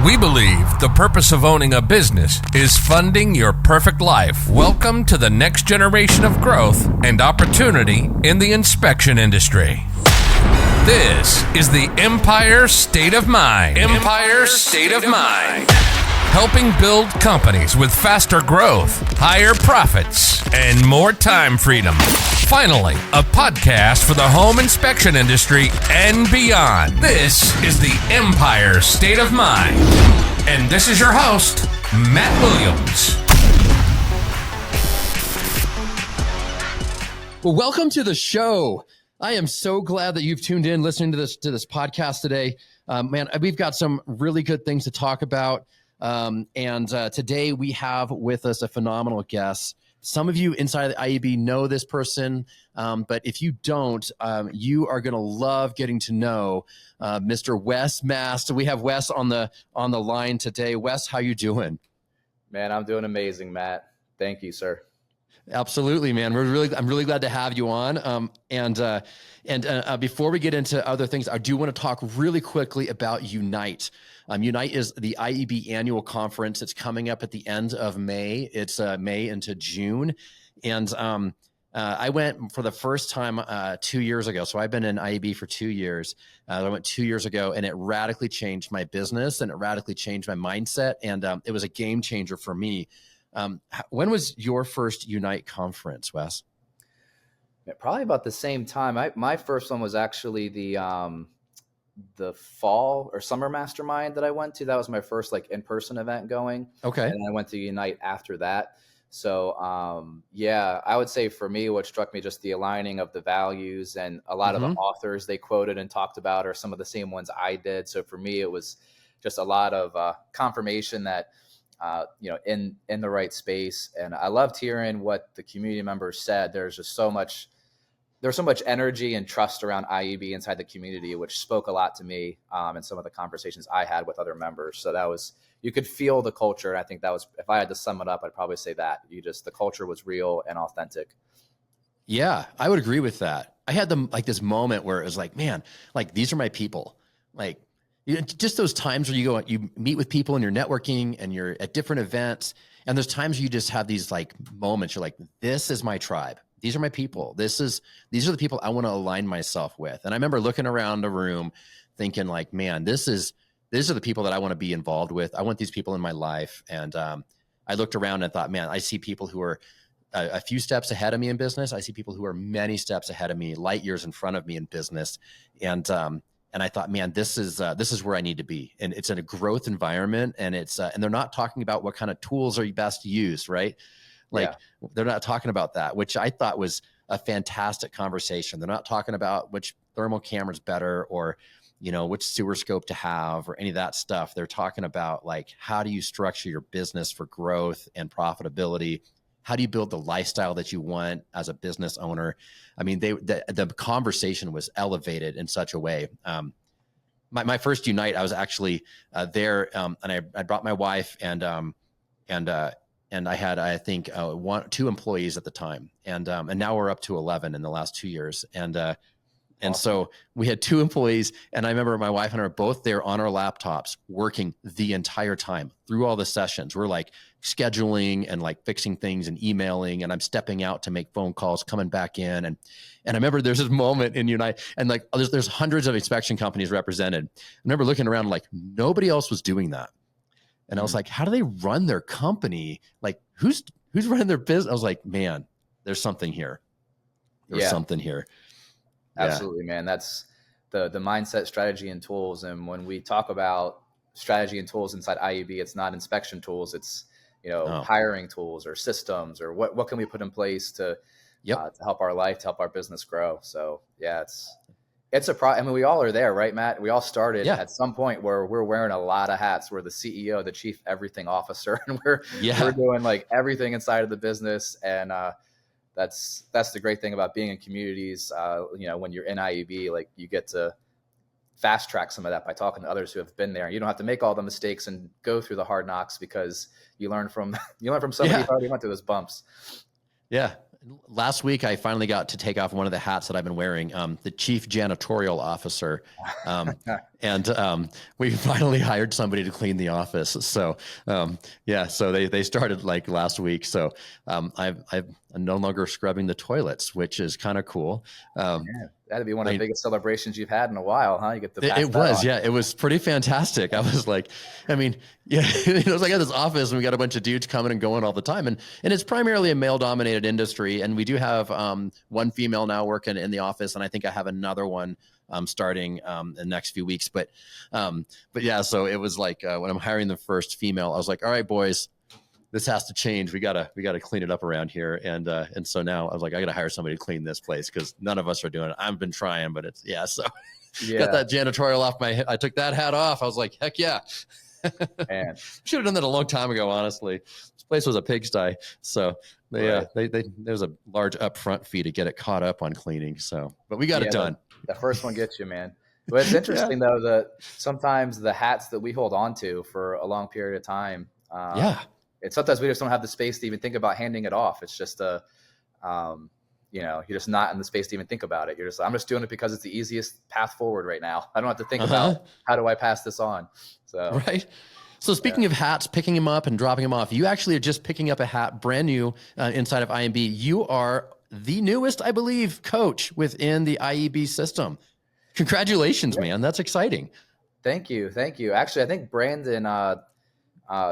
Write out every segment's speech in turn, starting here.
We believe the purpose of owning a business is funding your perfect life. Welcome to the next generation of growth and opportunity in the inspection industry. This is the Empire State of Mind. Empire State of Mind. Helping build companies with faster growth, higher profits, and more time freedom. Finally, a podcast for the home inspection industry and beyond. This is the Empire State of Mind. And this is your host, Matt Williams. Well, welcome to the show. I am so glad that you've tuned in listening to this podcast today. Man, we've got some really good things to talk about. And today we have with us a phenomenal guest. Some of you inside of the IEB know this person, but if you don't, you are going to love getting to know Mr. Wes Mast. So we have Wes on the line today. Wes, how you doing? Man, I'm doing amazing, Matt. Thank you, sir. Absolutely, man. I'm really glad to have you on. And before we get into other things, I do want to talk really quickly about Unite. Unite is the IEB annual conference. It's coming up at the end of May. It's May into June. And I went for the first time 2 years ago. So I've been in IEB for 2 years. I went 2 years ago, and it radically changed my business, and it radically changed my mindset. And it was a game changer for me. When was your first Unite conference, Wes? Probably about the same time. My first one was actually the fall or summer mastermind that I went to. That was my first in-person event going. Okay. And then I went to Unite after that. So yeah, I would say for me, what struck me just the aligning of the values, and a lot of the authors they quoted and talked about are some of the same ones I did. So for me, it was just a lot of confirmation that in the right space. And I loved hearing what the community members said. There's so much energy and trust around IEB inside the community, which spoke a lot to me in some of the conversations I had with other members. So you could feel the culture. And I think that was, if I had to sum it up, I'd probably say that the culture was real and authentic. Yeah, I would agree with that. I had this moment where it was like, man, these are my people. Just those times where you meet with people and you're networking and you're at different events. And there's times you just have these moments. You're like, this is my tribe. These are my people. These are the people I want to align myself with. And I remember looking around the room thinking man, these are the people that I want to be involved with. I want these people in my life. And I looked around and thought, man, I see people who are a few steps ahead of me in business. I see people who are many steps ahead of me, light years in front of me in business. And I thought, man, this is where I need to be. And it's in a growth environment, and and they're not talking about what kind of tools are you best to use, right? They're not talking about that, which I thought was a fantastic conversation. They're not talking about which thermal camera's better or, which sewer scope to have or any of that stuff. They're talking about how do you structure your business for growth and profitability? How do you build the lifestyle that you want as a business owner? I mean, the conversation was elevated in such a way. My first Unite, I was actually there, and I brought my wife and I had, I think, 2 employees at the time, and now we're up to 11 in the last 2 years, and Awesome. So we had 2 employees, and I remember my wife and I were both there on our laptops working the entire time through all the sessions. We're scheduling and fixing things and emailing, and I'm stepping out to make phone calls, coming back in, and I remember there's this moment in Unite, and there's hundreds of inspection companies represented. I remember looking around nobody else was doing that. And I was like, how do they run their company? Who's running their business? I was like, man, there's something here. There's something here. Absolutely, man. That's the mindset, strategy, and tools. And when we talk about strategy and tools inside IEB, it's not inspection tools. It's, hiring tools or systems or what can we put in place to help our life, to help our business grow. So yeah, it's I mean, we all are there, right, Matt? We all started at some point where we're wearing a lot of hats. We're the CEO, the chief everything officer, and we're doing everything inside of the business. And that's the great thing about being in communities. When you're in IEB, you get to fast track some of that by talking to others who have been there. You don't have to make all the mistakes and go through the hard knocks because you learn from somebody who already went through those bumps. Yeah. Last week, I finally got to take off one of the hats that I've been wearing, the chief janitorial officer. And we finally hired somebody to clean the office. So, so they started like last week. So I'm no longer scrubbing the toilets, which is kind of cool. That'd be one of the biggest celebrations you've had in a while, huh? You get to pass it that was, on. yeah, it was pretty fantastic. I was like, it was like at this office and we got a bunch of dudes coming and going all the time. And it's primarily a male dominated industry. And we do have one female now working in the office. And I think I have another one starting in the next few weeks. But yeah, so it was like when I'm hiring the first female, I was like, all right, boys, this has to change. We gotta clean it up around here. And so now I was like, I gotta hire somebody to clean this place because none of us are doing it. I've been trying, but it's got that janitorial off my head. I took that hat off. I was like, heck yeah. Man. Should have done that a long time ago, honestly. This place was a pigsty. So there was a large upfront fee to get it caught up on cleaning. So, but we got it done. The first one gets you, man. But it's interesting though, that sometimes the hats that we hold on to for a long period of time, it's sometimes we just don't have the space to even think about handing it off. It's just you're just not in the space to even think about it. I'm just doing it because it's the easiest path forward right now. I don't have to think about how do I pass this on. So right. So speaking of hats, picking them up and dropping them off, you actually are just picking up a hat brand new inside of IMB. You are the newest, I believe, coach within the IEB system. Congratulations, man. That's exciting. Thank you. Actually, I think Brandon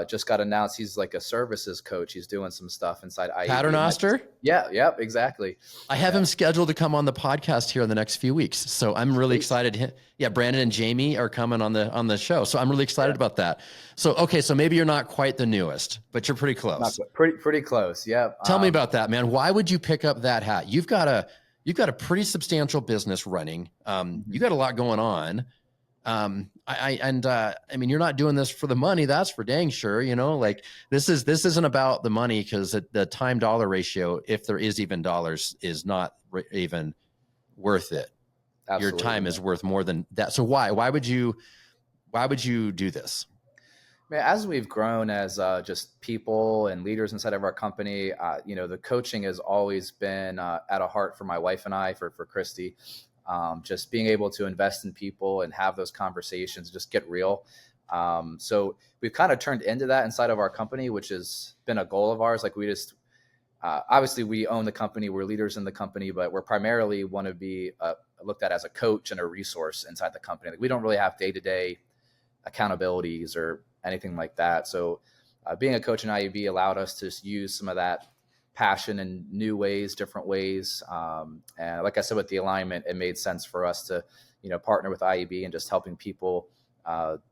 just got announced. He's like a services coach. He's doing some stuff inside IEB. Paternoster? Yeah, exactly. I have him scheduled to come on the podcast here in the next few weeks. So I'm really excited. Yeah, Brandon and Jamie are coming on the show. So I'm really excited about that. So, okay, so maybe you're not quite the newest, but you're pretty close. Pretty close, yeah. Tell me about that, man. Why would you pick up that hat? You've got a pretty substantial business running. You got a lot going on. I mean, you're not doing this for the money. That's for dang sure. Like this isn't about the money because the time dollar ratio, if there is even dollars, is not even worth it. Absolutely. Your time is worth more than that. So why would you do this? Man, as we've grown as just people and leaders inside of our company, the coaching has always been at a heart for my wife and I, for Christy. Just being able to invest in people and have those conversations, just get real. So we've kind of turned into that inside of our company, which has been a goal of ours. Like we just, obviously we own the company, we're leaders in the company, but we're primarily want to be looked at as a coach and a resource inside the company. Like we don't really have day-to-day accountabilities or anything like that. So being a coach in IUB allowed us to use some of that passion in new ways, different ways. And like I said, with the alignment, it made sense for us to, partner with IEB and just helping people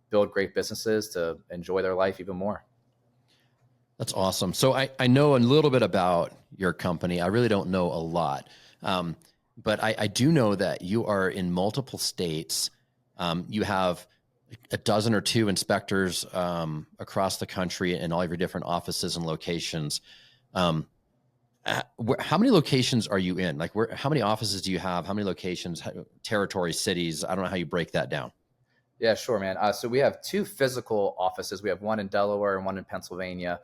build great businesses to enjoy their life even more. That's awesome. So I know a little bit about your company. I really don't know a lot. But I do know that you are in multiple states. You have a dozen or two inspectors across the country in all of your different offices and locations. How many locations are you in? Like how many offices do you have? How many locations, territories, cities? I don't know how you break that down. Yeah, sure, man. So we have two physical offices. We have one in Delaware and one in Pennsylvania.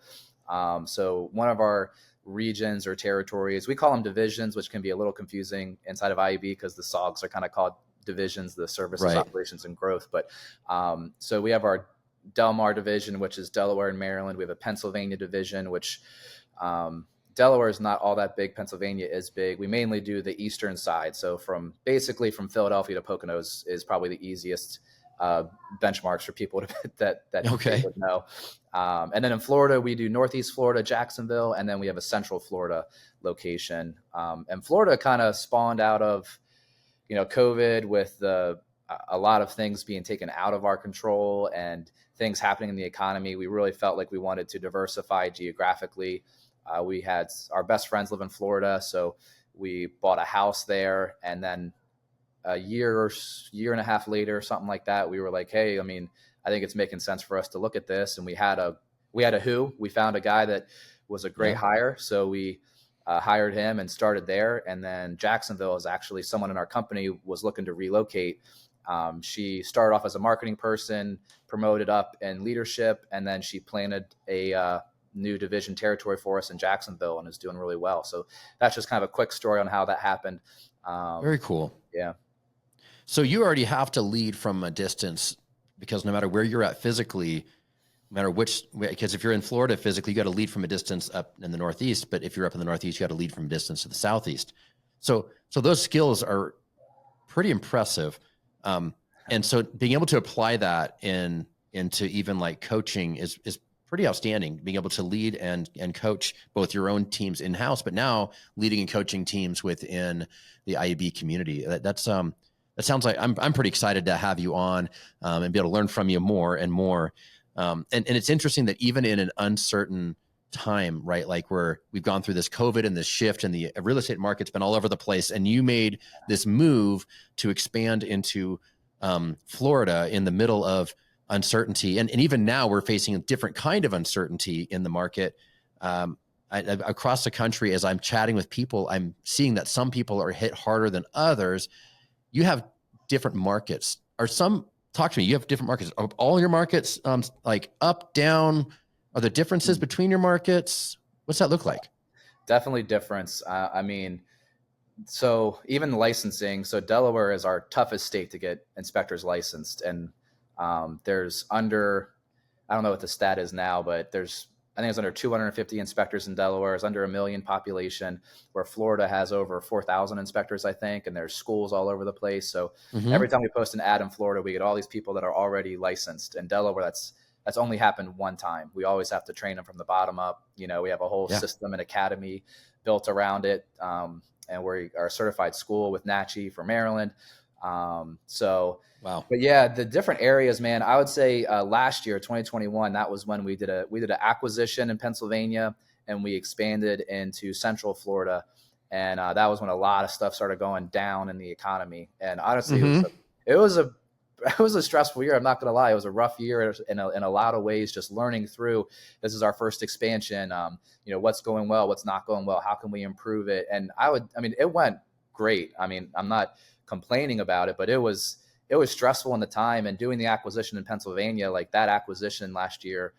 So one of our regions or territories, we call them divisions, which can be a little confusing inside of IEB because the SOGs are kind of called divisions, the services, operations, and growth. But so we have our Delmar division, which is Delaware and Maryland. We have a Pennsylvania division, which Delaware is not all that big. Pennsylvania is big. We mainly do the eastern side. So from Philadelphia to Poconos is probably the easiest benchmarks for people that would know. And then in Florida, we do Northeast Florida, Jacksonville, and then we have a Central Florida location. And Florida kind of spawned out of, COVID with a lot of things being taken out of our control and things happening in the economy. We really felt like we wanted to diversify geographically. We had our best friends live in Florida, so we bought a house there. And then a year and a half later, something like that, we were like, hey, I think it's making sense for us to look at this. And we had a we found a guy that was a great hire. So we hired him and started there. And then Jacksonville is actually someone in our company was looking to relocate. She started off as a marketing person, promoted up in leadership, and then she planted a new division territory for us in Jacksonville and is doing really well. So that's just kind of a quick story on how that happened. Very cool. Yeah. So you already have to lead from a distance, because no matter where you're at physically, no matter because if you're in Florida physically, you got to lead from a distance up in the Northeast. But if you're up in the Northeast, you got to lead from a distance to the Southeast. So those skills are pretty impressive. And so being able to apply that into even like coaching is pretty outstanding. Being able to lead and coach both your own teams in-house, but now leading and coaching teams within the IUB community. That sounds like I'm pretty excited to have you on and be able to learn from you more and more. And it's interesting that even in an uncertain time, right? Like we've gone through this COVID and this shift, and the real estate market's been all over the place. And you made this move to expand into Florida in the middle of uncertainty. And even now we're facing a different kind of uncertainty in the market. Across the country, as I'm chatting with people, I'm seeing that some people are hit harder than others. You have different markets. Talk to me. You have different markets. Are all your markets like up, down? Are there differences between your markets? What's that look like? Definitely difference. I mean, so even licensing, so Delaware is our toughest state to get inspectors licensed. And there's I don't know what the stat is now, but I think it's under 250 inspectors in Delaware. It's under 1 million population, where Florida has over 4,000 inspectors, I think, and there's schools all over the place. So every time we post an ad in Florida, we get all these people that are already licensed. In Delaware, that's only happened one time. We always have to train them from the bottom up. We have a whole system and academy built around it. And we are a certified school with NACHI for Maryland. Wow. But yeah, the different areas, man, I would say last year, 2021, that was when we did an acquisition in Pennsylvania, and we expanded into Central Florida. And that was when a lot of stuff started going down in the economy. And honestly, it was a stressful year. I'm not going to lie. It was a rough year in a lot of ways, just learning through, this is our first expansion. What's going well, what's not going well, how can we improve it? And it went great. I mean, I'm not complaining about it, but it was stressful in the time. And doing the acquisition in Pennsylvania, like that acquisition last year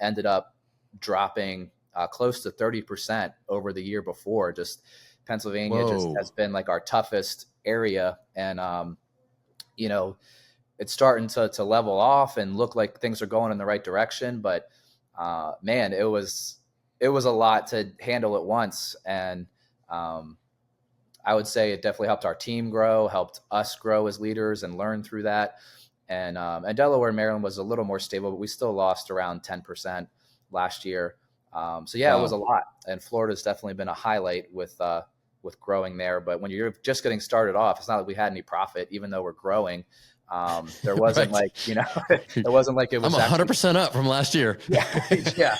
ended up dropping close to 30% over the year before. Just Pennsylvania just has been like our toughest area. And, it's starting to level off and look like things are going in the right direction. But man, it was a lot to handle at once. And I would say it definitely helped our team grow, helped us grow as leaders and learn through that. And Delaware and Maryland was a little more stable, but we still lost around 10% last year. It was a lot. And Florida's definitely been a highlight with growing there. But when you're just getting started off, it's not like we had any profit, even though we're growing. There wasn't it wasn't like it was. I'm 100% up from last year. Yeah.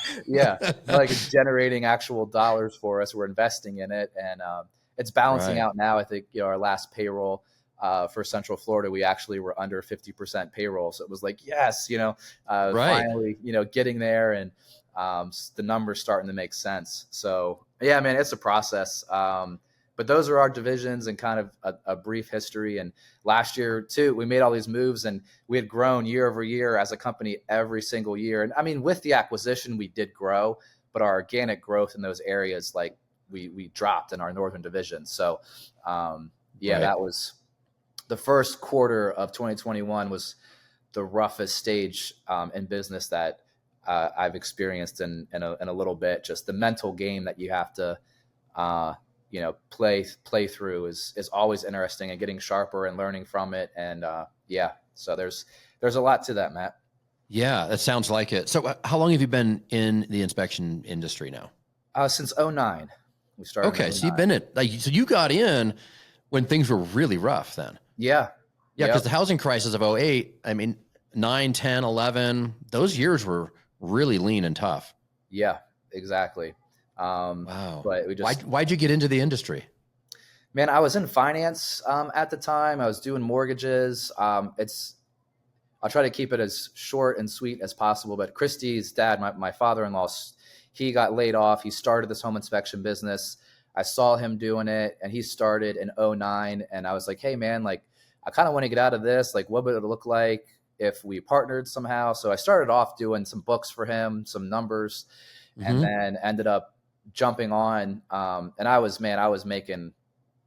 Like it's generating actual dollars for us. We're investing in it, and it's balancing out now. I think our last payroll for Central Florida, we actually were under 50% payroll. So it was like, yes, finally, getting there, and the numbers starting to make sense. So yeah, man, it's a process. But those are our divisions and kind of a brief history. And last year too, we made all these moves, and we had grown year over year as a company every single year. And I mean, with the acquisition, we did grow, but our organic growth in those areas, like we dropped in our Northern division. So that was the first quarter of 2021 was the roughest stage in business that I've experienced in a little bit. Just the mental game that you have to play through is always interesting, and getting sharper and learning from it. And so there's a lot to that, Matt. Yeah, that sounds like it. So how long have you been in the inspection industry now? Since 2009. We started. Okay, so you've been so you got in when things were really rough then. Yeah. Yeah, because the housing crisis of 2008, I mean, 9, 10, 11, those years were really lean and tough. Yeah, exactly. Wow. But we just why'd you get into the industry? Man, I was in finance at the time. I was doing mortgages. I'll try to keep it as short and sweet as possible. But Christy's dad, my father-in-law, he got laid off. He started this home inspection business. I saw him doing it, and he started in 2009. And I was like, hey man, like I kind of want to get out of this. Like, what would it look like? if we partnered somehow. So I started off doing some books for him, some numbers, and then ended up jumping on. And I was making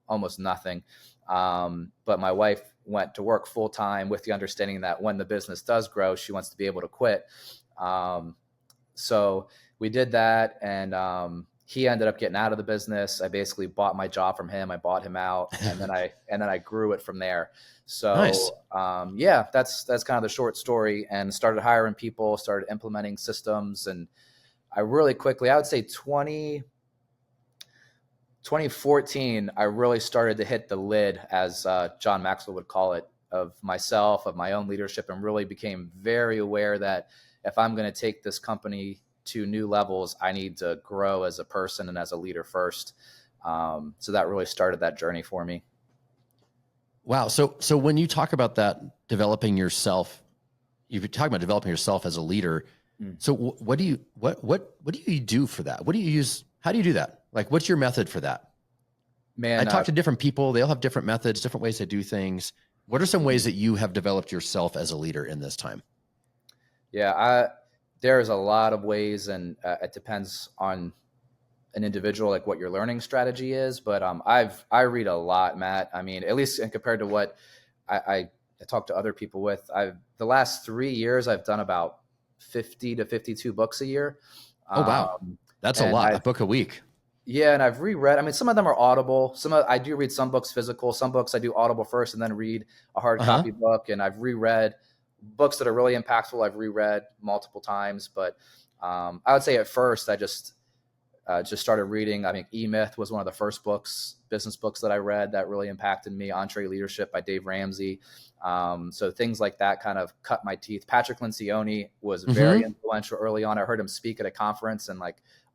almost nothing. But my wife went to work full time with the understanding that when the business does grow, she wants to be able to quit. So we did that, and he ended up getting out of the business. I basically bought my job from him. I bought him out, and then I grew it from there. So nice. Yeah, that's kind of the short story, and started hiring people, started implementing systems. And I really quickly, I would say 2014, I really started to hit the lid, as John Maxwell would call it, of myself, of my own leadership, and really became very aware that if I'm going to take this company to new levels, I need to grow as a person and as a leader first. So that really started that journey for me. Wow. So when you talk about that, developing yourself, you're talking about developing yourself as a leader. So what do you do for that? What do you use? How do you do that? Like, what's your method for that? Man, I talk to different people. They all have different methods, different ways to do things. What are some ways that you have developed yourself as a leader in this time? Yeah, there's a lot of ways, and it depends on an individual, like what your learning strategy is. But I read a lot, Matt. I mean, at least compared to what I talk to other people with, the last 3 years, I've done about 50 to 52 books a year. Oh, wow. That's a lot, a book a week. Yeah, and I've reread. I mean, some of them are audible. I do read some books physical. Some books I do audible first and then read a hard copy book. And I've reread books that are really impactful. I've reread multiple times. But I would say at first I just started reading. I think E-Myth was one of the first business books that I read that really impacted me. EntreLeadership by Dave Ramsey. So things like that kind of cut my teeth. Patrick Lencioni was very influential early on. I heard him speak at a conference and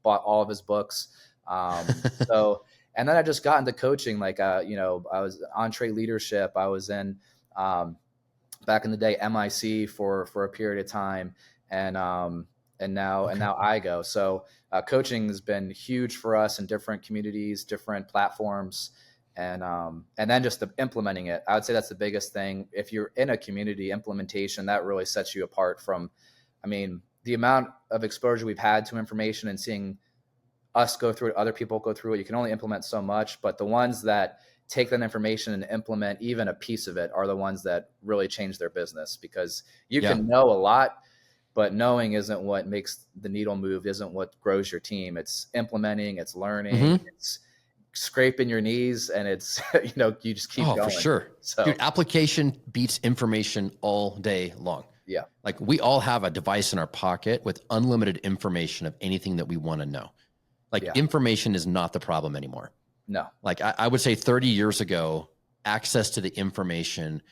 bought all of his books. And then I just got into coaching. I was EntreLeadership. I was in, back in the day, MIC for a period of time. And now IGO. So coaching has been huge for us in different communities, different platforms. And then just implementing it. I would say that's the biggest thing. If you're in a community, implementation, that really sets you apart from, the amount of exposure we've had to information and seeing us go through it, other people go through it. You can only implement so much, but the ones that take that information and implement even a piece of it are the ones that really change their business, because you can know a lot, but knowing isn't what makes the needle move, isn't what grows your team. It's implementing, it's learning, it's scraping your knees, and it's, you just keep going. For sure. So, dude, application beats information all day long. Yeah. We all have a device in our pocket with unlimited information of anything that we want to know. Information is not the problem anymore. No. I would say 30 years ago, access to the information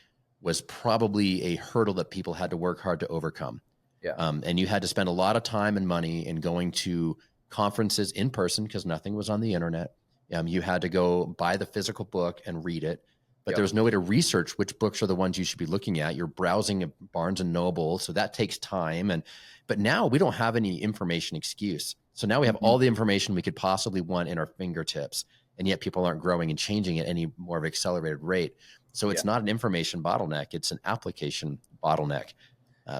was probably a hurdle that people had to work hard to overcome. Yeah. And you had to spend a lot of time and money in going to conferences in person because nothing was on the internet. You had to go buy the physical book and read it, but there was no way to research which books are the ones you should be looking at. You're browsing at Barnes and Noble, so that takes time. But now we don't have any information excuse. So now we have all the information we could possibly want in our fingertips, and yet people aren't growing and changing at any more of an accelerated rate. So it's not an information bottleneck. It's an application bottleneck.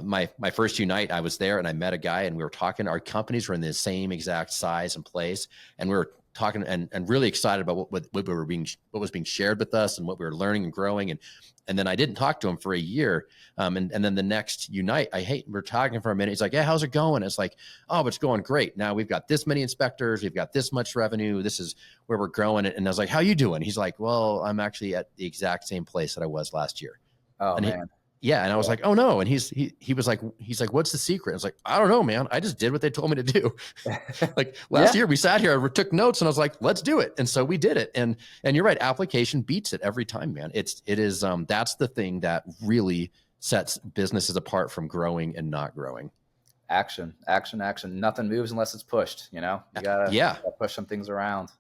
My first Unite, I was there and I met a guy and we were talking. Our companies were in the same exact size and place, and we were talking and really excited about what was being shared with us and what we were learning and growing. And then I didn't talk to him for a year. And then the next Unite, we're talking for a minute. He's like, yeah, how's it going? It's like, oh, it's going great. Now we've got this many inspectors. We've got this much revenue. This is where we're growing. And I was like, how you doing? He's like, well, I'm actually at the exact same place that I was last year. Oh, and man. And I was like, oh no. And he was like, what's the secret? I was like, I don't know, man. I just did what they told me to do. Last year we sat here, I took notes and I was like, let's do it. And so we did it. And you're right. Application beats it every time, man. It is, that's the thing that really sets businesses apart from growing and not growing. Action. Nothing moves unless it's pushed, you gotta push some things around.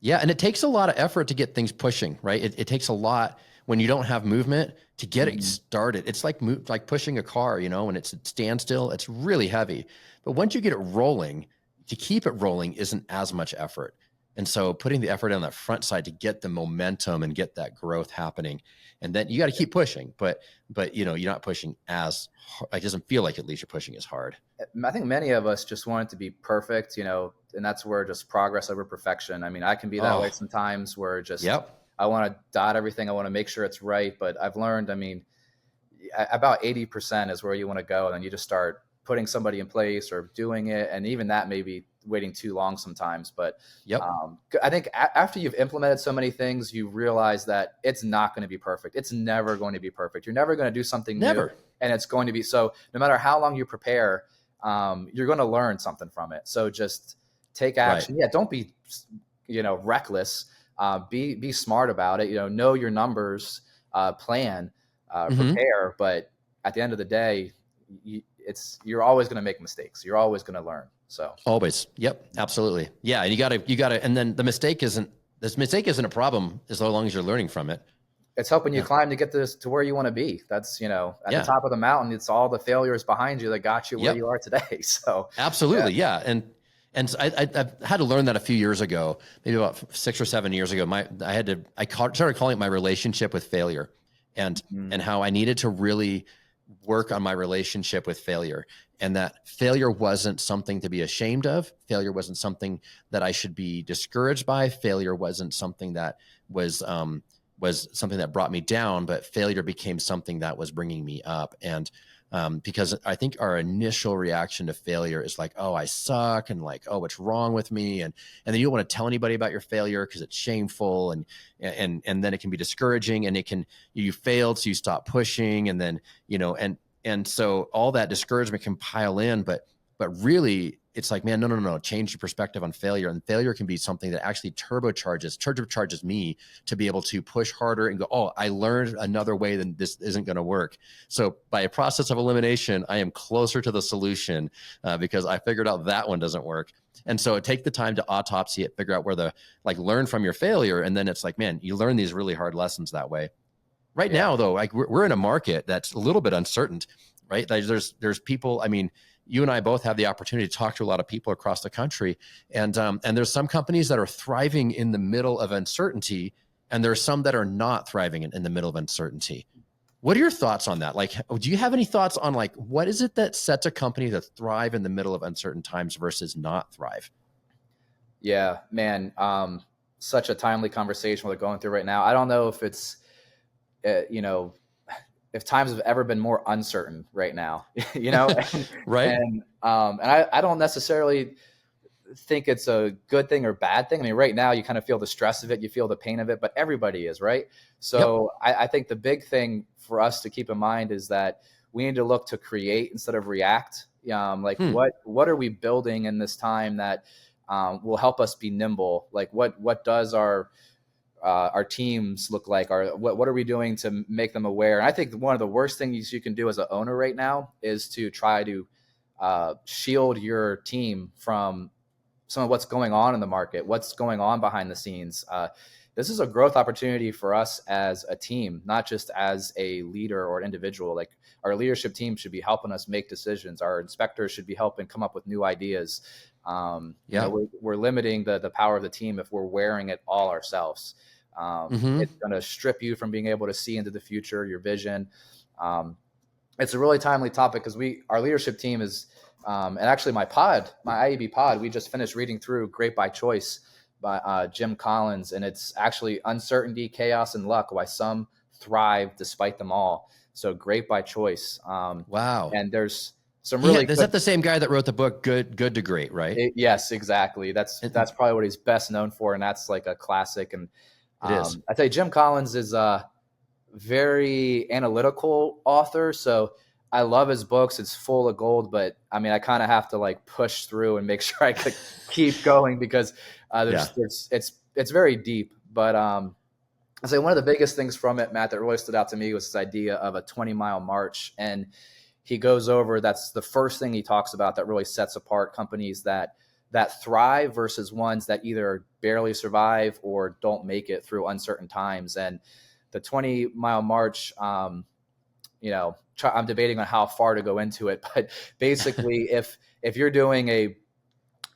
Yeah. And it takes a lot of effort to get things pushing, right? It takes a lot when you don't have movement to get it started. It's like pushing a car, when it's at standstill, it's really heavy. But once you get it rolling, to keep it rolling isn't as much effort. And so putting the effort on that front side to get the momentum and get that growth happening. And then you got to keep pushing, but you know, you're not pushing as hard. It doesn't feel like at least you're pushing as hard. I think many of us just want it to be perfect, you know, and that's where just progress over perfection. I mean, I can be that way sometimes where just, I want to dot everything. I want to make sure it's right. But I've learned, I mean, about 80% is where you want to go. And then you just start putting somebody in place or doing it. And even that may be waiting too long sometimes. But I think after you've implemented so many things, you realize that it's not going to be perfect. It's never going to be perfect. You're never going to do something new. And it's going to be, so no matter how long you prepare, you're going to learn something from it. So just take action. Yeah. Don't be, you know, reckless. Be smart about it. You know your numbers, plan, prepare. But at the end of the day, you're always going to make mistakes. You're always going to learn. So always. Yep. Absolutely. Yeah. And you gotta, and then this mistake isn't a problem as long as you're learning from it. It's helping you climb to get this to where you want to be. That's, you know, at the top of the mountain, it's all the failures behind you that got you where you are today. So absolutely. Yeah. And I've had to learn that a few years ago, maybe about 6 or 7 years ago. I started calling it my relationship with failure, and how I needed to really work on my relationship with failure, and that failure wasn't something to be ashamed of. Failure wasn't something that I should be discouraged by. Failure wasn't something that was something that brought me down, but failure became something that was bringing me up. And because I think our initial reaction to failure is like, oh, I suck, and like, oh, what's wrong with me? And then you don't want to tell anybody about your failure because it's shameful, and then it can be discouraging, and you failed, so you stop pushing, and then, you know, and so all that discouragement can pile in, but really it's like, man, no, change your perspective on failure. And failure can be something that actually turbocharges me to be able to push harder and go, oh, I learned another way, than this isn't going to work. So by a process of elimination, I am closer to the solution because I figured out that one doesn't work. And so take the time to autopsy it, figure out where learn from your failure. And then it's like, man, you learn these really hard lessons that way. Right now, though, like we're in a market that's a little bit uncertain, right? There's people, I mean, you and I both have the opportunity to talk to a lot of people across the country, and there's some companies that are thriving in the middle of uncertainty, and there's some that are not thriving in the middle of uncertainty. What are your thoughts on that? Like, do you have any thoughts on like, what is it that sets a company to thrive in the middle of uncertain times versus not thrive? Yeah, man. Such a timely conversation we're going through right now. I don't know if it's, if times have ever been more uncertain right now, you know, right. And I don't necessarily think it's a good thing or bad thing. I mean, right now you kind of feel the stress of it, you feel the pain of it, but everybody is, right? So I think the big thing for us to keep in mind is that we need to look to create instead of react. What are we building in this time that will help us be nimble? Like what does our teams look like? What are we doing to make them aware? And I think one of the worst things you can do as an owner right now is to try to shield your team from some of what's going on in the market, what's going on behind the scenes. This is a growth opportunity for us as a team, not just as a leader or an individual. Like our leadership team should be helping us make decisions. Our inspectors should be helping come up with new ideas. We're limiting the power of the team if we're wearing it all ourselves. It's going to strip you from being able to see into the future, your vision. It's a really timely topic because our leadership team is, and actually my IEB pod, we just finished reading through Great by Choice by Jim Collins, and it's actually uncertainty, chaos, and luck, why some thrive despite them all. So Great by Choice. Wow. And there's some really is that the same guy that wrote the book Good to Great, right? Yes, exactly. That's probably what he's best known for, and that's like a classic. And it is. I tell you, Jim Collins is a very analytical author, so I love his books. It's full of gold, but I mean, I kind of have to like push through and make sure I could keep going because it's very deep. But I say one of the biggest things from it, Matt, that really stood out to me was this idea of a 20-mile march. And he goes over, that's the first thing he talks about that really sets apart companies that thrive versus ones that either barely survive or don't make it through uncertain times. And the 20-mile march, I'm debating on how far to go into it, but basically if you're doing a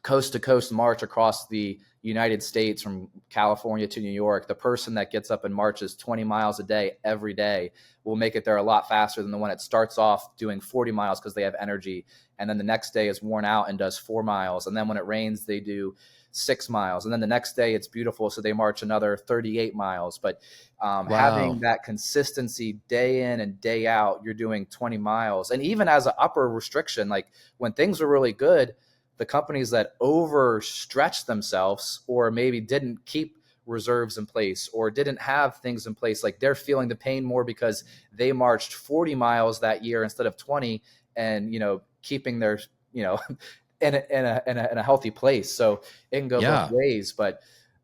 coast to coast march across the United States from California to New York, the person that gets up and marches 20 miles a day every day will make it there a lot faster than the one that starts off doing 40 miles because they have energy. And then the next day is worn out and does 4 miles. And then when it rains, they do 6 miles. And then the next day it's beautiful, so they march another 38 miles. But having that consistency day in and day out, you're doing 20 miles. And even as an upper restriction, like when things were really good, the companies that overstretched themselves or maybe didn't keep reserves in place or didn't have things in place, like they're feeling the pain more because they marched 40 miles that year instead of 20 and, keeping their, in a healthy place. So it can go both ways, but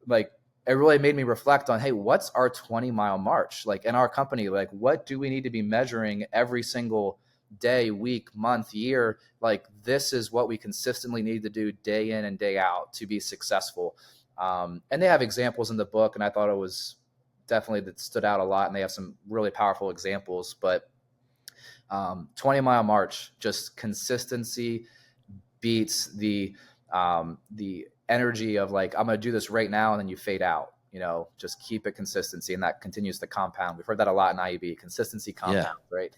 like, it really made me reflect on, hey, what's our 20-mile march? Like in our company, like what do we need to be measuring every single day, week, month, year? Like this is what we consistently need to do day in and day out to be successful. And they have examples in the book, and I thought it was definitely that stood out a lot, and they have some really powerful examples. But 20-mile march, just consistency beats the energy of like, I'm going to do this right now, and then you fade out. Just keep it consistency, and that continues to compound. We've heard that a lot in IUB. Consistency compounds, right?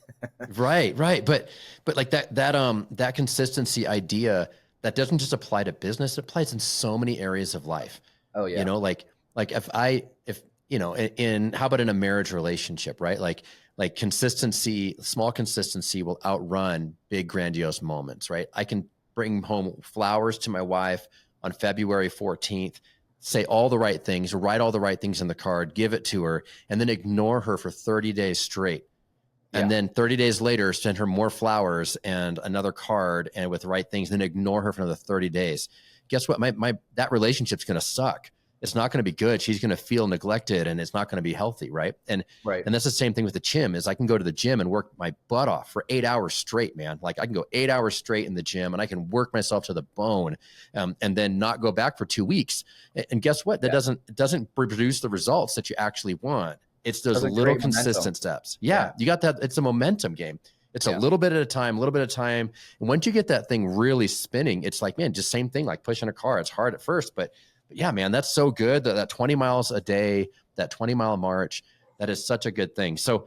Right. But like that consistency idea, that doesn't just apply to business. It applies in so many areas of life. Oh yeah. Like if how about in a marriage relationship, right? Like consistency, small consistency will outrun big grandiose moments, right? I can bring home flowers to my wife on February 14th, say all the right things, write all the right things in the card, give it to her, and then ignore her for 30 days straight. And then 30 days later, send her more flowers and another card and with the right things, then ignore her for another 30 days. Guess what? That relationship's going to suck. It's not going to be good. She's going to feel neglected, and it's not going to be healthy. Right. And that's the same thing with the gym. Is I can go to the gym and work my butt off for 8 hours straight, man. Like I can go 8 hours straight in the gym, and I can work myself to the bone, and then not go back for 2 weeks. And guess what? That doesn't produce the results that you actually want. It's those little consistent steps. Yeah. You got that. It's a momentum game. It's a little bit at a time. And once you get that thing really spinning, it's like, man, just same thing, like pushing a car. It's hard at first, but yeah, man, that's so good. That 20 miles a day, that 20-mile march, that is such a good thing. So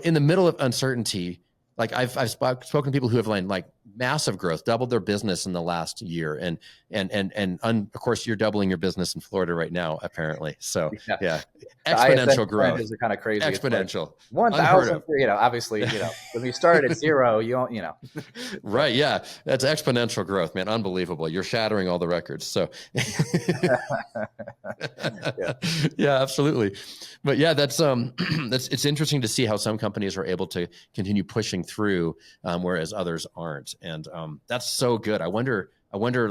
in the middle of uncertainty, like I've spoken to people who have like massive growth, doubled their business in the last year. And of course you're doubling your business in Florida right now, apparently. So yeah. Exponential growth. Are kind of crazy. Exponential. Like 1,000, obviously, when you started at zero, you don't, Right. Yeah. That's exponential growth, man. Unbelievable. You're shattering all the records. So yeah, absolutely. But yeah, it's interesting to see how some companies are able to continue pushing through, whereas others aren't. And that's so good. I wonder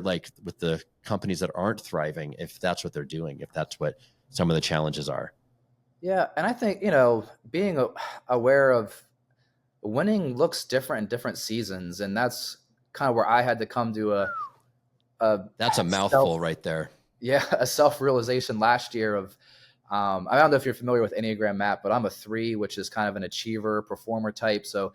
like with the companies that aren't thriving, if that's what they're doing, if that's what some of the challenges are. Yeah. And I think, being aware of winning looks different in different seasons. And that's kind of where I had to come to that's a mouthful right there. Yeah. A self-realization last year of, I don't know if you're familiar with Enneagram Map, but I'm a 3, which is kind of an achiever, performer type. So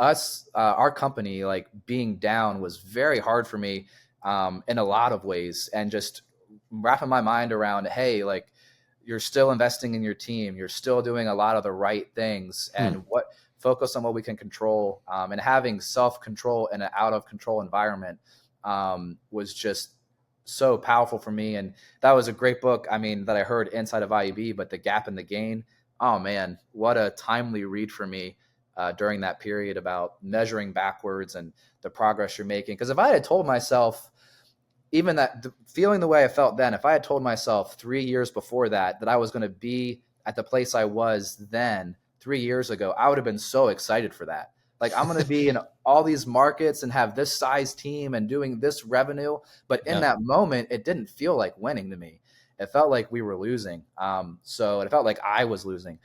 our company, like being down was very hard for me in a lot of ways. And just wrapping my mind around, hey, like you're still investing in your team. You're still doing a lot of the right things and focus on what we can control. And having self-control in an out of control environment was just so powerful for me. And that was a great book. I mean, that I heard inside of IUB, but The Gap and the Gain. Oh man, what a timely read for me during that period about measuring backwards and the progress you're making. Because if I had told myself, even that feeling the way I felt then, if I had told myself 3 years before that I was going to be at the place I was then 3 years ago, I would have been so excited for that. Like I'm going to be in all these markets and have this size team and doing this revenue. But in that moment, it didn't feel like winning to me. It felt like we were losing. So it felt like I was losing.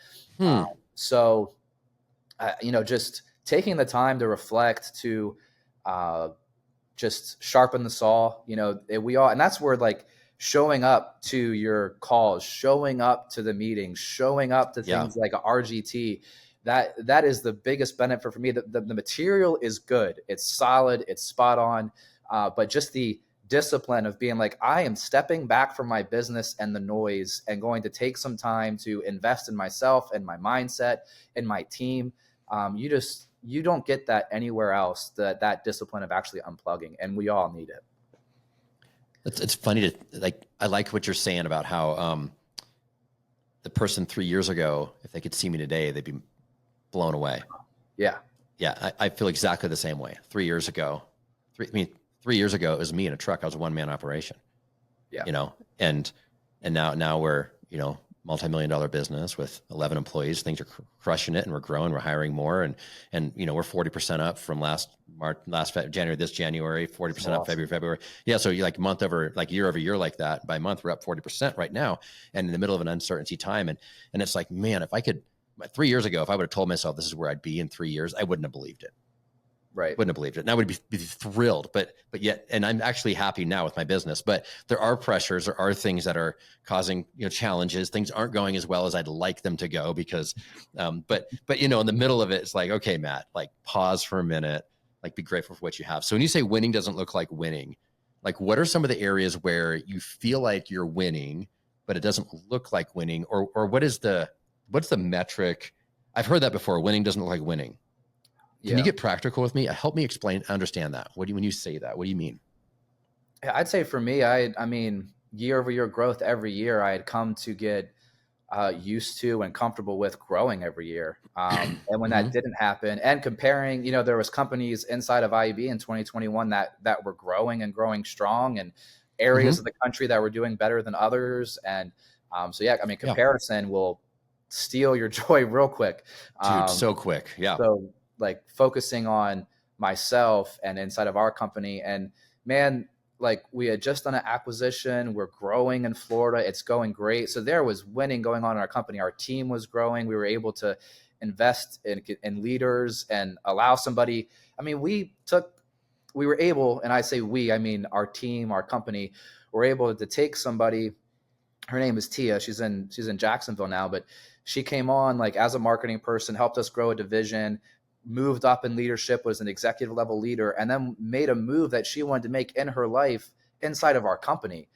Just taking the time to reflect, to just sharpen the saw, and that's where like showing up to your calls, showing up to the meetings, showing up to things like a RGT, that is the biggest benefit for me. The material is good. It's solid. It's spot on. But just the discipline of being like, I am stepping back from my business and the noise and going to take some time to invest in myself and my mindset and my team. You don't get that anywhere else, that discipline of actually unplugging, and we all need it. It's funny I like what you're saying about how the person 3 years ago, if they could see me today, they'd be blown away. Yeah. Yeah. I feel exactly the same way. 3 years ago, 3 years ago, it was me in a truck. I was a one-man operation. Yeah. And now we're, multi-million-dollar business with 11 employees. Things are crushing it, and we're growing. We're hiring more, and we're 40% up from January, this January, 40% up February. Yeah, so you month over, year over year, like that. By month, we're up 40% right now, and in the middle of an uncertainty time. And it's like, man, if I could, 3 years ago, if I would have told myself this is where I'd be in 3 years, I wouldn't have believed it. Right. Wouldn't have believed it. And I would be thrilled, but yet, and I'm actually happy now with my business, but there are pressures, there are things that are causing, challenges. Things aren't going as well as I'd like them to go because, but in the middle of it, it's like, okay, Matt, pause for a minute, be grateful for what you have. So when you say winning doesn't look like winning, what are some of the areas where you feel like you're winning, but it doesn't look like winning, or what's the metric? I've heard that before. Winning doesn't look like winning. Can you get practical with me? Help me understand that. When you say that, what do you mean? I'd say for me, I mean, year over year growth every year, I had come to get used to and comfortable with growing every year. And when that didn't happen, and comparing, there was companies inside of IEB in 2021 that were growing and growing strong, and areas of the country that were doing better than others. And comparison will steal your joy real quick. Dude, so quick. Yeah. So focusing on myself and inside of our company, and man, we had just done an acquisition. We're growing in Florida. It's going great. So there was winning going on in our company. Our team was growing. We were able to invest in leaders and allow somebody. I mean, we were able, and I say we, I mean our team, our company, were able to take somebody. Her name is Tia. She's in Jacksonville now, but she came on as a marketing person, helped us grow a division, moved up in leadership, was an executive level leader, and then made a move that she wanted to make in her life inside of our company.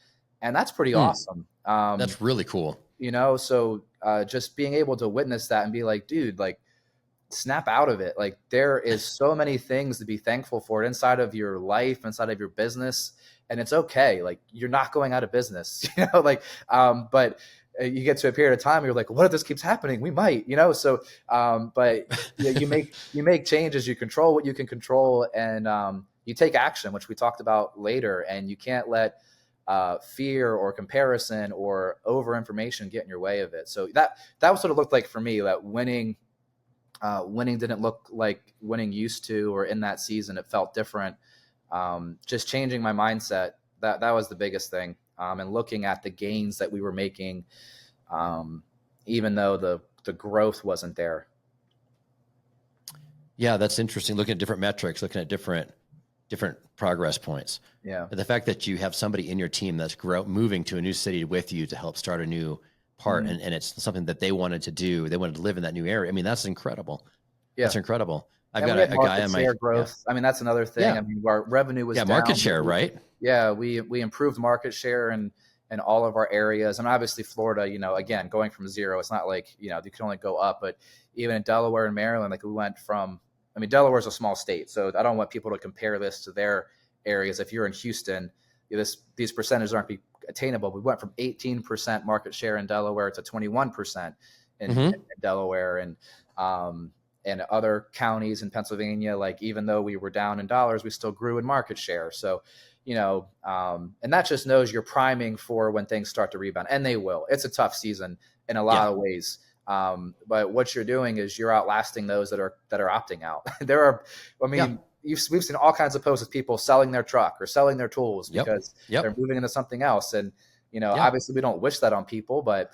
And that's pretty awesome. That's really cool. So just being able to witness that and be like, dude, snap out of it. There is so many things to be thankful for inside of your life, inside of your business. And it's okay. You're not going out of business, but you get to a period of time, you're like, what if this keeps happening? We might, so, but you make changes, you control what you can control, and you take action, which we talked about later, and you can't let fear or comparison or over information get in your way of it. So that was what it looked like for me, that winning didn't look like winning used to, or in that season, it felt different. Just changing my mindset, that was the biggest thing. And looking at the gains that we were making, even though the growth wasn't there. Yeah, that's interesting. Looking at different metrics, looking at different progress points. Yeah. But the fact that you have somebody in your team that's moving to a new city with you to help start a new part, and it's something that they wanted to do. They wanted to live in that new area. I mean, that's incredible. Yeah. That's incredible. I've got a guy on my growth. Yeah. I mean, that's another thing. Yeah. I mean, our revenue was down. Market share, right? Yeah, we improved market share in all of our areas, and obviously Florida. Again, going from zero, it's not like you can only go up. But even in Delaware and Maryland, we went from. I mean, Delaware's a small state, so I don't want people to compare this to their areas. If you're in Houston, these percentages aren't attainable. We went from 18% market share in Delaware to 21% in Delaware, and other counties in Pennsylvania, even though we were down in dollars, we still grew in market share. So, and that just knows you're priming for when things start to rebound, and they will. It's a tough season in a lot of ways. But what you're doing is you're outlasting those that are opting out. We've seen all kinds of posts of people selling their truck or selling their tools because they're moving into something else. And, obviously we don't wish that on people, but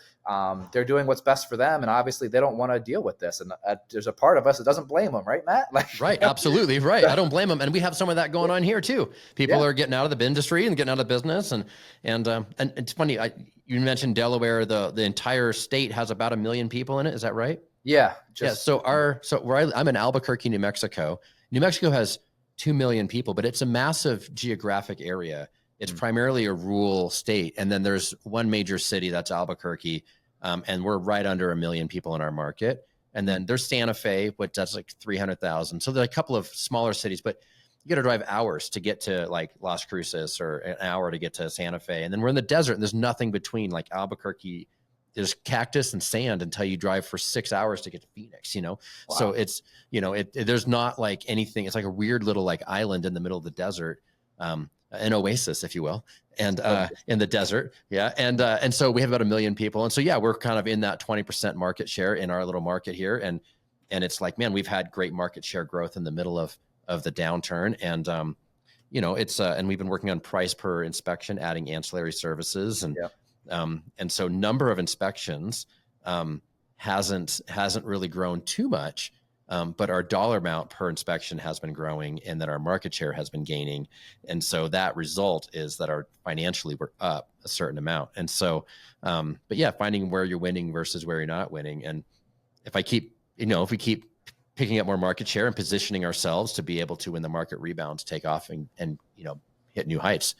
they're doing what's best for them. And obviously they don't want to deal with this. And there's a part of us that doesn't blame them, right, Matt? Right. Absolutely. Right. I don't blame them. And we have some of that going on here too. People are getting out of the industry and getting out of business. And it's funny. You mentioned Delaware, the entire state has about 1 million people in it. Is that right? Yeah. So I'm in Albuquerque, New Mexico. New Mexico has 2 million people, but it's a massive geographic area. It's primarily a rural state. And then there's one major city, that's Albuquerque. And we're right under 1 million people in our market. And then there's Santa Fe, which that's like 300,000. So there are a couple of smaller cities, but you got to drive hours to get to like Las Cruces, or an hour to get to Santa Fe. And then we're in the desert and there's nothing between. Like Albuquerque, there's cactus and sand until you drive for 6 hours to get to Phoenix, you know? Wow. So it's, you know, there's not like anything. It's like a weird little like island in the middle of the desert, an oasis, if you will, and in the desert. Yeah. And so we have about 1 million people. And so, yeah, we're kind of in that 20% market share in our little market here. And it's like, man, we've had great market share growth in the middle of the downturn. And, you know, it's, and we've been working on price per inspection, adding ancillary services. And so number of inspections, hasn't really grown too much. But our dollar amount per inspection has been growing, and that our market share has been gaining. And so that result is that our financially we're up a certain amount. And so, but yeah, finding where you're winning versus where you're not winning. And if we keep picking up more market share and positioning ourselves to be able to, when the market rebounds, take off and you know, hit new heights,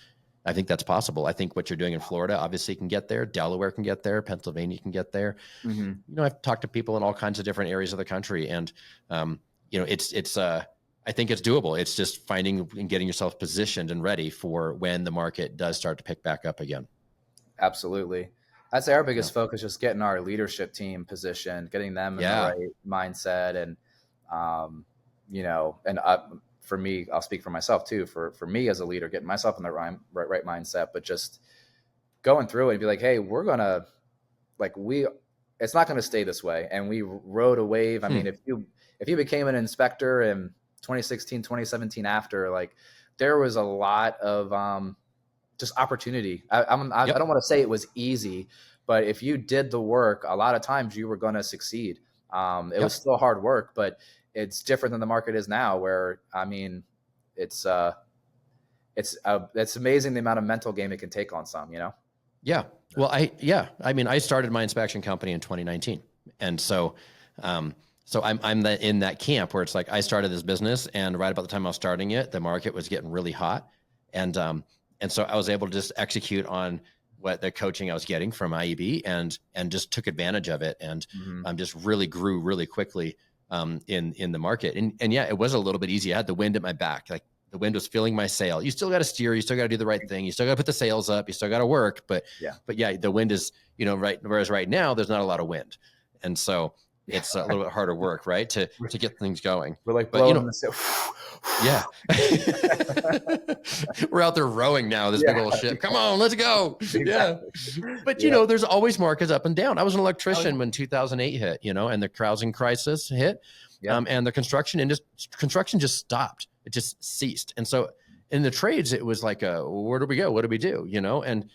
I think that's possible. I think what you're doing in Florida obviously can get there. Delaware can get there. Pennsylvania can get there. Mm-hmm. You know, I've talked to people in all kinds of different areas of the country, and you know, it's I think it's doable. It's just finding and getting yourself positioned and ready for when the market does start to pick back up again. Absolutely. That's our biggest focus, just getting our leadership team positioned, getting them in the right mindset. And, you know, and for me, I'll speak for myself too, for me as a leader, getting myself in the right mindset, but just going through it and be like, hey, we're going to it's not going to stay this way. And we rode a wave. I mean, if you became an inspector in 2016, 2017, after, like, there was a lot of, just opportunity. I don't want to say it was easy, but if you did the work, a lot of times you were going to succeed. It was still hard work, but it's different than the market is now, where, I mean, it's amazing the amount of mental game it can take on some, you know? Yeah. Well, I mean, I started my inspection company in 2019. And so I'm in that camp where it's like, I started this business, and right about the time I was starting it, the market was getting really hot. And so I was able to just execute on what the coaching I was getting from IEB and just took advantage of it. And just really grew really quickly in the market. And yeah, it was a little bit easy. I had the wind at my back. Like, the wind was filling my sail. You still got to steer. You still got to do the right thing. You still got to put the sails up. You still got to work. But yeah, the wind is, you know, right. Whereas right now there's not a lot of wind. And so it's a little bit harder work, right? To get things going. We're like, but, you know, yeah. We're out there rowing now, this big old ship. Come on, let's go. Exactly. Yeah. But you know, there's always markets up and down. I was an electrician when 2008 hit, you know, and the housing crisis hit. And the construction just stopped. It just ceased. And so in the trades, it was like, where do we go? What do we do? You know? And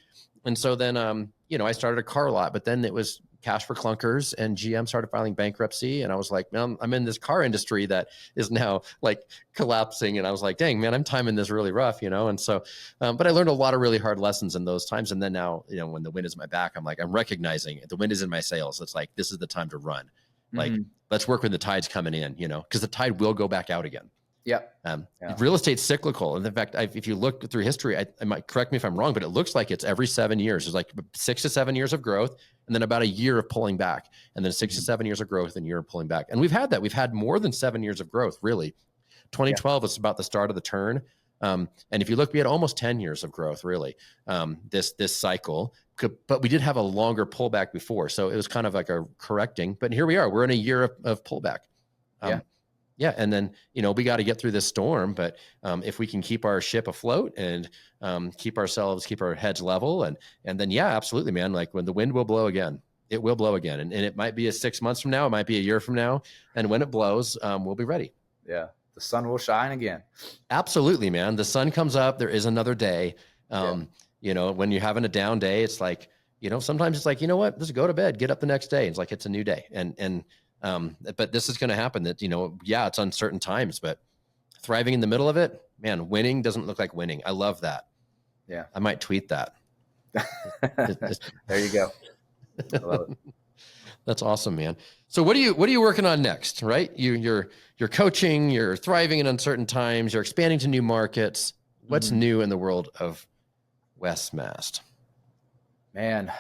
so then, you know, I started a car lot, but then it was cash for clunkers, and GM started filing bankruptcy. And I was like, man, I'm in this car industry that is now like collapsing. And I was like, dang, man, I'm timing this really rough, you know? And so, but I learned a lot of really hard lessons in those times. And then now, you know, when the wind is in my back, I'm recognizing it. The wind is in my sails. It's like, this is the time to run. Like, let's work when the tide's coming in, you know, because the tide will go back out again. Real estate's cyclical. And in fact, if you look through history, I might, correct me if I'm wrong, but it looks like it's every 7 years. There's like 6 to 7 years of growth, and then about a year of pulling back, and then 6 to 7 years of growth and a year of pulling back. And we've had that. We've had more than 7 years of growth, really. 2012 was about the start of the turn. And if you look, we had almost 10 years of growth, really, this cycle. But we did have a longer pullback before. So it was kind of like a correcting. But here we are. We're in a year of pullback. Yeah. And then, you know, we got to get through this storm. But if we can keep our ship afloat and keep our heads level. And then, yeah, absolutely, man. Like, when the wind will blow again, it will blow again. And it might be 6 months from now. It might be a year from now. And when it blows, we'll be ready. Yeah. The sun will shine again. Absolutely, man. The sun comes up. There is another day. You know, when you're having a down day, it's like, you know, sometimes it's like, you know what, just go to bed, get up the next day. It's like, it's a new day. But this is going to happen, that, you know, yeah, it's uncertain times, but thriving in the middle of it, man, winning doesn't look like winning. I love that. Yeah. I might tweet that. There you go. I love it. That's awesome, man. So what are you working on next? Right. You're coaching, you're thriving in uncertain times, you're expanding to new markets. What's new in the world of Wes Mast? Man,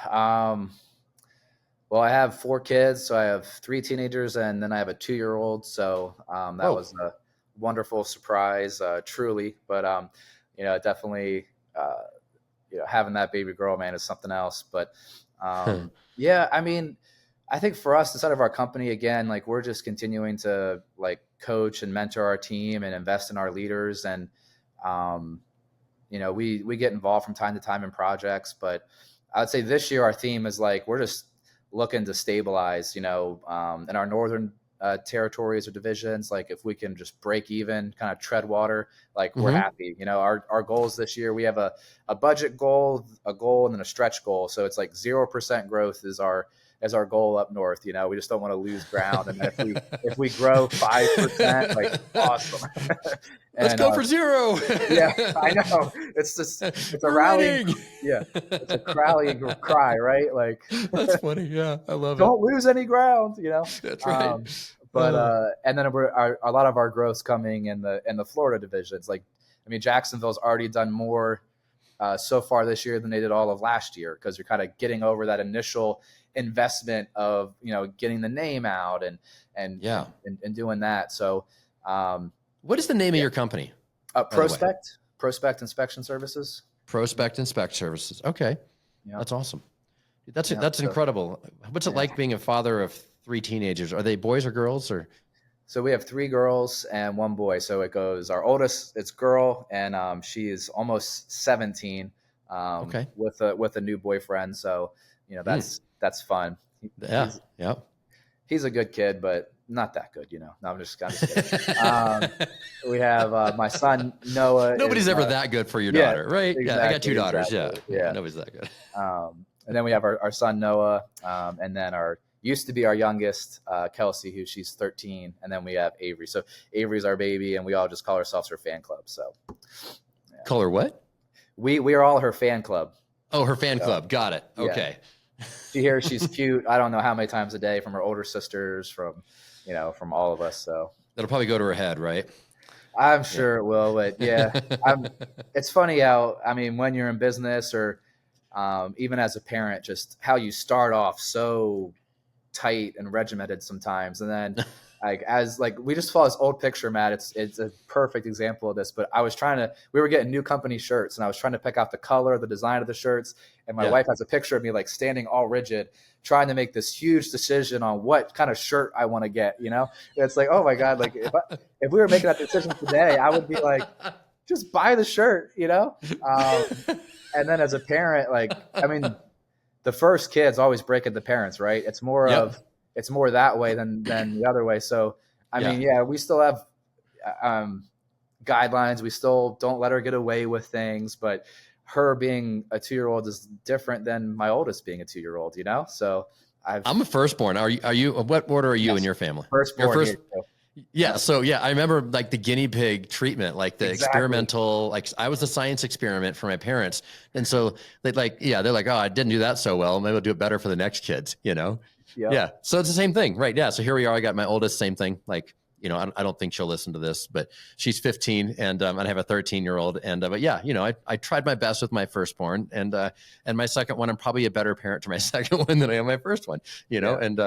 well, I have 4 kids, so I have 3 teenagers, and then I have a 2-year-old. So that was a wonderful surprise, truly. But definitely, having that baby girl, man, is something else. But yeah, I mean, I think for us, inside of our company, again, like we're just continuing to like coach and mentor our team and invest in our leaders, and we get involved from time to time in projects. But I would say this year our theme is like we're just looking to stabilize, in our northern territories or divisions. Like if we can just break even, kind of tread water, like we're happy. Our goals this year, we have a budget goal, and then a stretch goal. So it's like 0% growth is our goal up north. We just don't want to lose ground. And if we grow 5%, like awesome. Let's go for 0. Yeah, I know. It's a rallying. Yeah, it's a rallying cry, right? Like that's funny. Yeah, I love it. Don't lose any ground. That's right. And then a lot of our growth's coming in the Florida divisions. Like, I mean, Jacksonville's already done more so far this year than they did all of last year, because you're kind of getting over that initial investment of getting the name out and doing that. So what is the name of your company? Prospect Inspection Services. Prospect Inspection Services. Okay. Yeah. That's awesome. That's incredible. What's it like being a father of 3 teenagers? Are they boys or girls? Or so we have 3 girls and 1 boy. So it goes, our oldest, it's girl, and she is almost 17 with a new boyfriend. So that's fun. He's a good kid, but not that good, No, I'm just kidding. We have my son Noah. Nobody's ever that good for your daughter, right? Exactly, I got 2 daughters. Exactly. Yeah, nobody's that good. And then we have our son Noah, and then used to be our youngest, Kelsey, who she's 13, and then we have Avery. So Avery's our baby, and we all just call ourselves her fan club. So call her what? We are all her fan club. Oh, her fan club. Got it. Okay. She hears she's cute. I don't know how many times a day from her older sisters, from all of us. So that'll probably go to her head, right? I'm sure it will, but yeah, it's funny how, I mean, when you're in business or even as a parent, just how you start off so tight and regimented sometimes, and then we just saw this old picture, Matt. It's a perfect example of this. But we were getting new company shirts, and I was trying to pick out the color, the design of the shirts, and my wife has a picture of me like standing all rigid, trying to make this huge decision on what kind of shirt I want to get. It's like, oh my god, like if we were making that decision today, I would be like, just buy the shirt, And then as a parent, like, I mean, the first kid's always breaking the parents, right? It's more it's more that way than the other way. So, I mean, we still have guidelines. We still don't let her get away with things, but her being a 2-year-old is different than my oldest being a 2-year-old, So I'm a firstborn. Are you, what order are you in your family? Firstborn. Yeah. So I remember like the guinea pig treatment, like the experimental, like I was the science experiment for my parents. And so they're like, oh, I didn't do that so well. Maybe I'll do it better for the next kids, Yeah. So it's the same thing, right? Yeah. So here we are. I got my oldest, same thing. Like, I don't think she'll listen to this, but she's 15 and I have a 13-year-old. And, but yeah, I tried my best with my firstborn, and my second one, I'm probably a better parent to my second one than I am my first one, and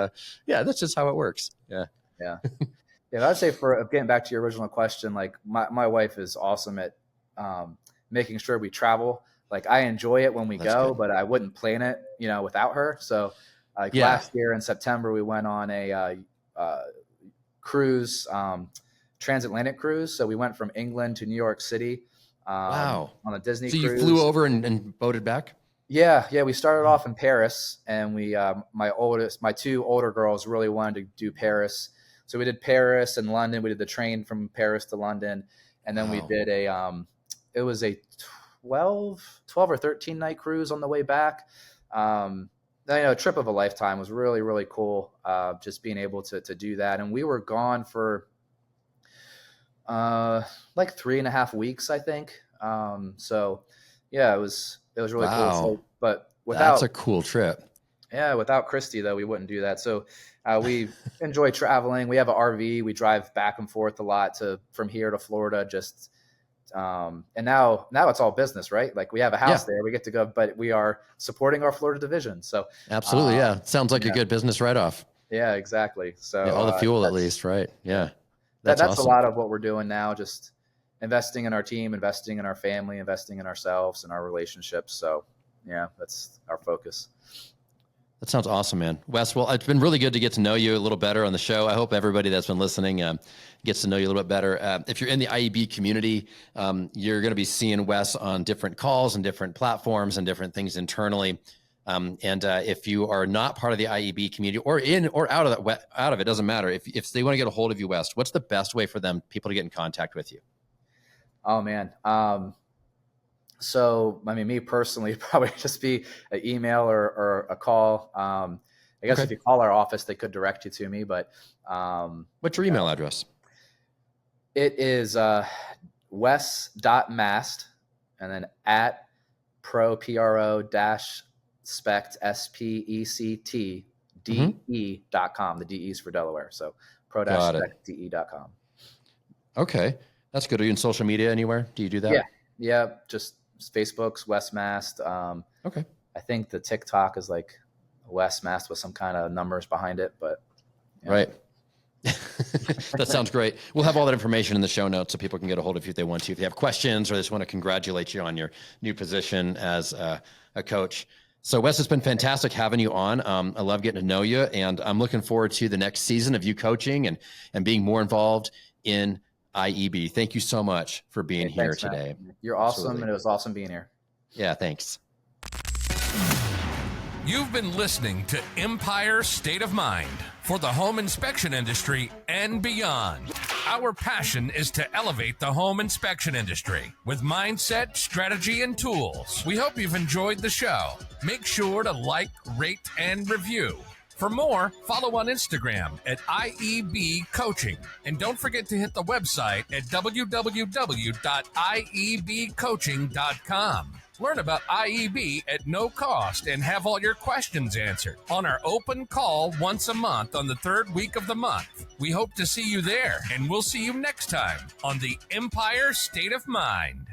that's just how it works. Yeah. Yeah. Yeah, I'd say, for getting back to your original question, like my wife is awesome at making sure we travel. Like I enjoy it when we go, but I wouldn't plan it, without her. So last year in September, we went on a cruise, transatlantic cruise. So we went from England to New York City on a Disney cruise. So you flew over and boated back? Yeah. We started off in Paris, and we my 2 older girls really wanted to do Paris. So we did Paris and London. We did the train from Paris to London. And then we did it was a 12 or 13 night cruise on the way back. A trip of a lifetime. Was really, really cool. Just being able to do that. And we were gone for like 3.5 weeks, I think. So yeah, it was really cool. So, but that's a cool trip. Yeah. Without Christy though, we wouldn't do that. So we enjoy traveling. We have an RV. We drive back and forth a lot from here to Florida. Just, And now it's all business, right? Like we have a house there, we get to go, but we are supporting our Florida division. So absolutely. Sounds like a good business write-off. Yeah, exactly. So all the fuel, at least, right? Yeah. That's awesome. A lot of what we're doing now, just investing in our team, investing in our family, investing in ourselves and our relationships. So yeah, that's our focus. That sounds awesome, man. Wes, well, it's been really good to get to know you a little better on the show. I hope everybody that's been listening gets to know you a little bit better. If you're in the IEB community, you're going to be seeing Wes on different calls and different platforms and different things internally. And if you are not part of the IEB community or in or out of it, doesn't matter. If they want to get a hold of you, Wes, what's the best way for people to get in contact with you? Oh, man. So, I mean, me personally, probably just be an email or a call. I guess if you call our office, they could direct you to me. But what's your email address? It is wes.mast and then at pro-spect, SPECT, DE.com. The DE is for Delaware. So pro-spect.de.com. Okay. That's good. Are you in social media anywhere? Do you do that? Yeah. Just Facebook's Wes Mast. Okay. I think the TikTok is like Wes Mast with some kind of numbers behind it, but right. That sounds great. We'll have all that information in the show notes so people can get a hold of you if they want to. If they have questions or they just want to congratulate you on your new position as a coach. So Wes, it's been fantastic having you on. I love getting to know you, and I'm looking forward to the next season of you coaching and being more involved in IEB. Thank you so much for being here today. Matt. You're awesome. Absolutely. And it was awesome being here. Yeah, thanks. You've been listening to Empire State of Mind for the home inspection industry and beyond. Our passion is to elevate the home inspection industry with mindset, strategy, and tools. We hope you've enjoyed the show. Make sure to like, rate, and review. For more, follow on Instagram at IEB Coaching. And don't forget to hit the website at www.iebcoaching.com. Learn about IEB at no cost and have all your questions answered on our open call once a month on the third week of the month. We hope to see you there, and we'll see you next time on the Empire State of Mind.